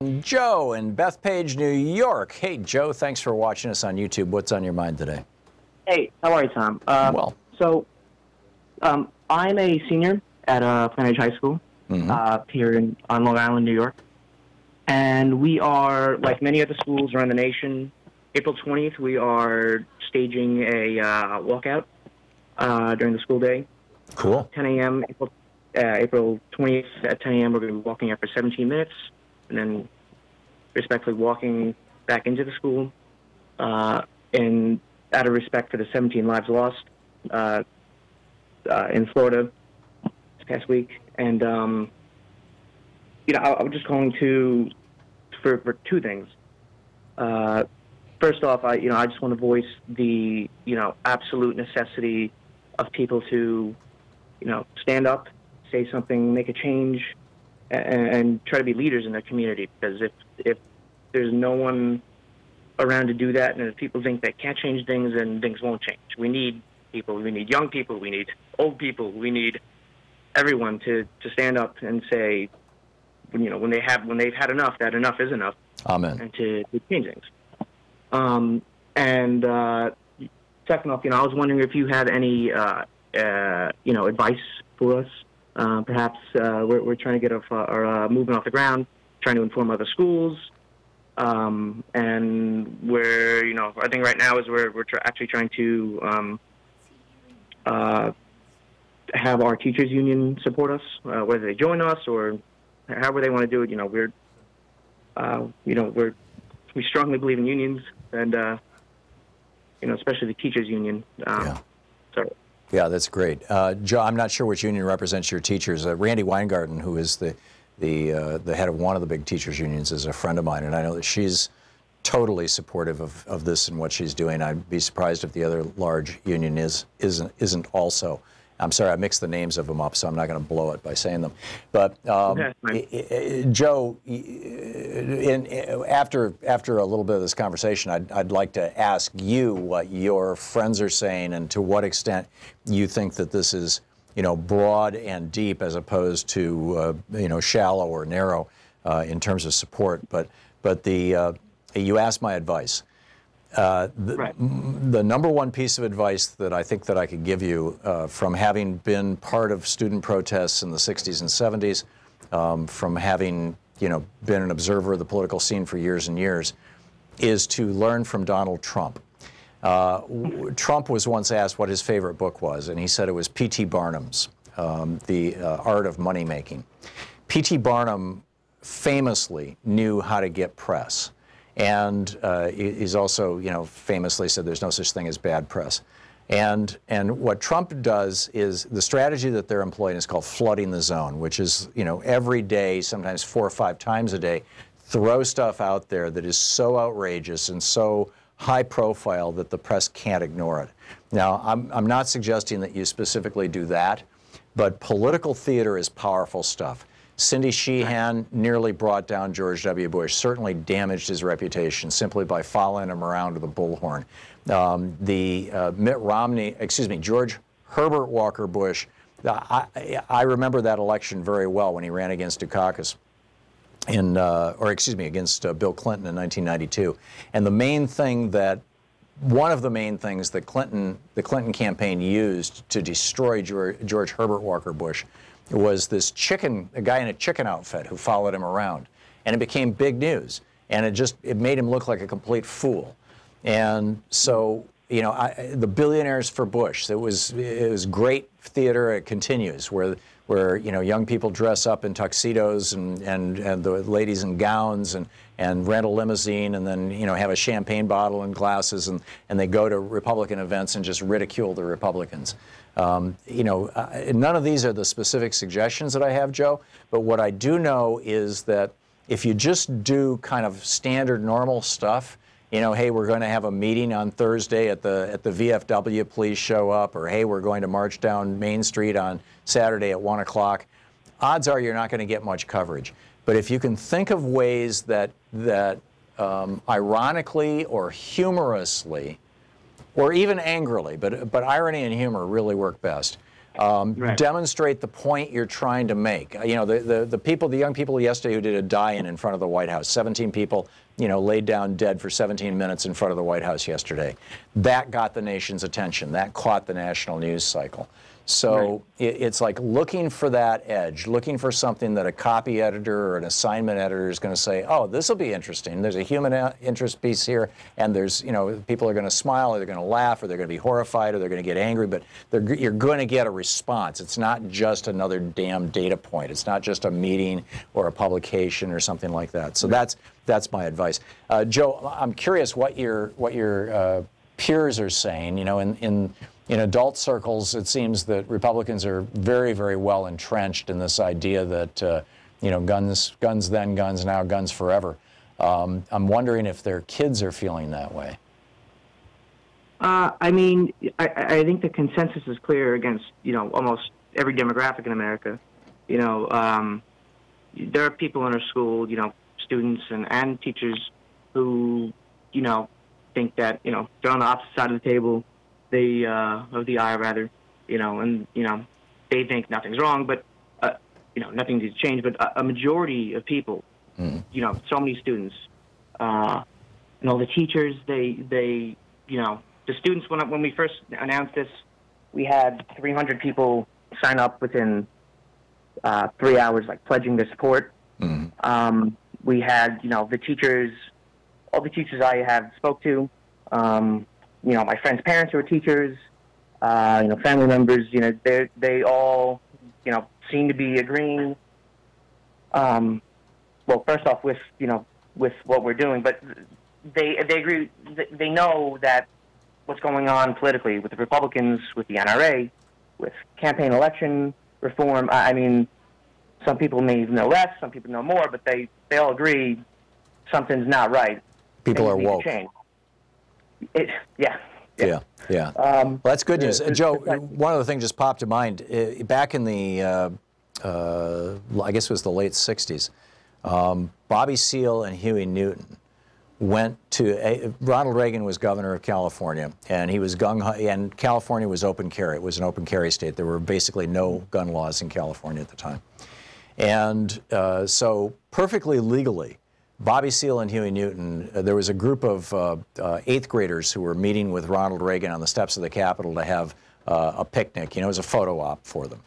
Joe in Bethpage, New York. Hey, Joe, thanks for watching us on YouTube. What's on your mind today? Hey, how are you, Tom? I'm a senior at Plainridge High School here on Long Island, New York. And we are, like many other schools around the nation, April 20th, we are staging a walkout during the school day. Cool. 10 a.m., April 20th at 10 a.m., we're going to be walking out for 17 minutes, and then respectfully walking back into the school, and out of respect for the 17 lives lost in Florida this past week. And, I'm just calling for two things. First off, I just want to voice the, absolute necessity of people to, stand up, say something, make a change, and try to be leaders in their community. Because if there's no one around to do that, and if people think they can't change things, then things won't change. We need people. We need young people. We need old people. We need everyone to stand up and say, when they've had enough, that enough is enough. Amen. And to change things. Second off, I was wondering if you had any advice for us. Perhaps we're trying to get our movement off the ground, trying to inform other schools, and I think right now is we're actually trying to have our teachers union support us, whether they join us or however they want to do it. We strongly believe in unions, and especially the teachers union. Yeah, that's great. Joe, I'm not sure which union represents your teachers. Randy Weingarten, who is the head of one of the big teachers unions, is a friend of mine, and I know that she's totally supportive of this and what she's doing. I'd be surprised if the other large union isn't also. I'm sorry, I mixed the names of them up, so I'm not going to blow it by saying them. But Joe, after a little bit of this conversation, I'd like to ask you what your friends are saying and to what extent you think that this is, broad and deep as opposed to, shallow or narrow in terms of support. But you asked my advice. The number one piece of advice that I think that I could give you from having been part of student protests in the 60s and 70s, from having been an observer of the political scene for years and years, is to learn from Donald Trump. Trump was once asked what his favorite book was, and he said it was P.T. Barnum's The Art of Money Making. P.T. Barnum famously knew how to get press. And he's also, famously said there's no such thing as bad press. And what Trump does is the strategy that they're employing is called flooding the zone, which is, every day, sometimes 4 or 5 times a day, throw stuff out there that is so outrageous and so high profile that the press can't ignore it. Now, I'm not suggesting that you specifically do that, but political theater is powerful stuff. Cindy Sheehan nearly brought down George W. Bush, certainly damaged his reputation simply by following him around with a bullhorn. George Herbert Walker Bush, I remember that election very well when he ran against Dukakis against Bill Clinton in 1992. And one of the main things that the Clinton campaign used to destroy George Herbert Walker Bush was this a guy in a chicken outfit who followed him around. And it became big news. And it made him look like a complete fool. And so, the Billionaires for Bush, it was great theater. It continues where young people dress up in tuxedos and the ladies in gowns and rent a limousine and then, have a champagne bottle and glasses and they go to Republican events and just ridicule the Republicans. None of these are the specific suggestions that I have, Joe, but what I do know is that if you just do kind of standard normal stuff, hey, we're going to have a meeting on Thursday at the VFW, please show up, or hey, we're going to march down Main Street on Saturday at 1 o'clock, odds are you're not going to get much coverage. But if you can think of ways that ironically or humorously, or even angrily, but irony and humor really work best, Right. Demonstrate the point you're trying to make. You know, the young people yesterday who did a die-in in front of the White House, 17 people, you know, laid down dead for 17 minutes in front of the White House yesterday. That got the nation's attention. That caught the national news cycle. So it's like looking for that edge, looking for something that a copy editor or an assignment editor is going to say, oh, this will be interesting. There's a human interest piece here, and there's, you know, people are going to smile, or they're going to laugh, or they're going to be horrified, or they're going to get angry, but you're going to get a response. It's not just another damn data point. It's not just a meeting or a publication or something like that. So that's my advice. Joe, I'm curious what your peers are saying. You know, in adult circles, it seems that Republicans are very, very well entrenched in this idea that, you know, guns then, guns now, guns forever. I'm wondering if their kids are feeling that way. I mean, I think the consensus is clear against, you know, almost every demographic in America. You know, there are people in our school, you know, students and teachers who, you know, think that, you know, they're on the opposite side of the table. Of the aisle, rather, you know, and, you know, they think nothing's wrong, but, you know, nothing needs to change. But a majority of people, you know, so many students, you know, the teachers, they, you know, the students, when we first announced this, we had 300 people sign up within 3 hours, like pledging their support. We had, you know, the teachers, all the teachers I have spoke to, you know, my friends' parents who are teachers, you know, family members, you know, they all, you know, seem to be agreeing. Well, first off, with, you know, with what we're doing, but they agree. They know that what's going on politically with the Republicans, with the NRA, with campaign election reform. I mean, some people may know less, some people know more, but they all agree something's not right. People are woke. Change. Yeah. Well, that's good news. Joe, one other thing just popped to mind. Back in the, I guess it was the late 60s, Bobby Seale and Huey Newton went to, Ronald Reagan was governor of California, and he was gung-ho, and California was open carry. It was an open carry state. There were basically no gun laws in California at the time. And so perfectly legally, Bobby Seale and Huey Newton, there was a group of 8th graders who were meeting with Ronald Reagan on the steps of the Capitol to have a picnic. You know, it was a photo op for them.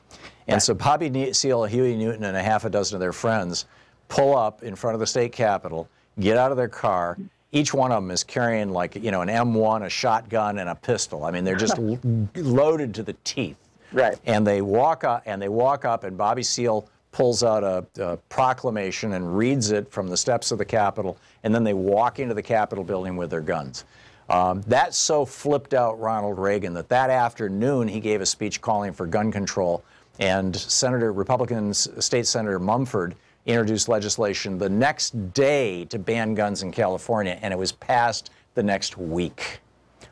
And so Bobby Seale, Huey Newton, and a half a dozen of their friends pull up in front of the state Capitol, get out of their car. Each one of them is carrying, like, you know, an M1, a shotgun, and a pistol. I mean, they're just loaded to the teeth. Right. And they walk up, and Bobby Seale pulls out a proclamation and reads it from the steps of the Capitol, and then they walk into the Capitol building with their guns. That so flipped out Ronald Reagan that afternoon he gave a speech calling for gun control, and Republican State Senator Mumford introduced legislation the next day to ban guns in California, and it was passed the next week.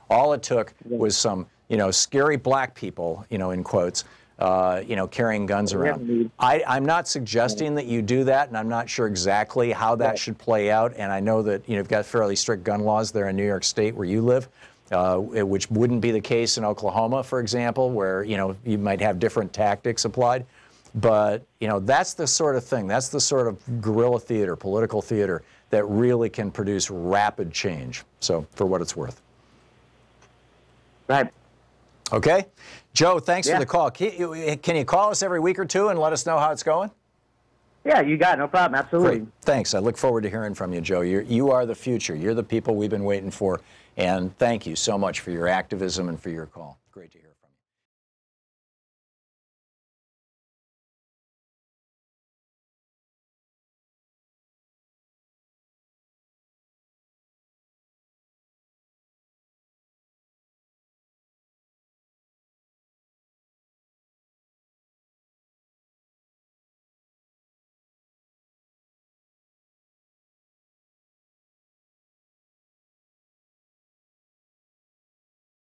All it took was some, you know, scary black people, you know, in quotes, you know, carrying guns around. I'm not suggesting that you do that, and I'm not sure exactly how that should play out. And I know that, you know, you've got fairly strict gun laws there in New York State where you live, which wouldn't be the case in Oklahoma, for example, where, you know, you might have different tactics applied. But, you know, that's the sort of thing, that's the sort of guerrilla theater, political theater that really can produce rapid change. So, for what it's worth. Right. Okay. Joe, thanks for the call. Can you call us every week or two and let us know how it's going? Yeah, you got it. No problem. Absolutely. Great. Thanks. I look forward to hearing from you, Joe. You are the future. You're the people we've been waiting for. And thank you so much for your activism and for your call. Great to hear from you.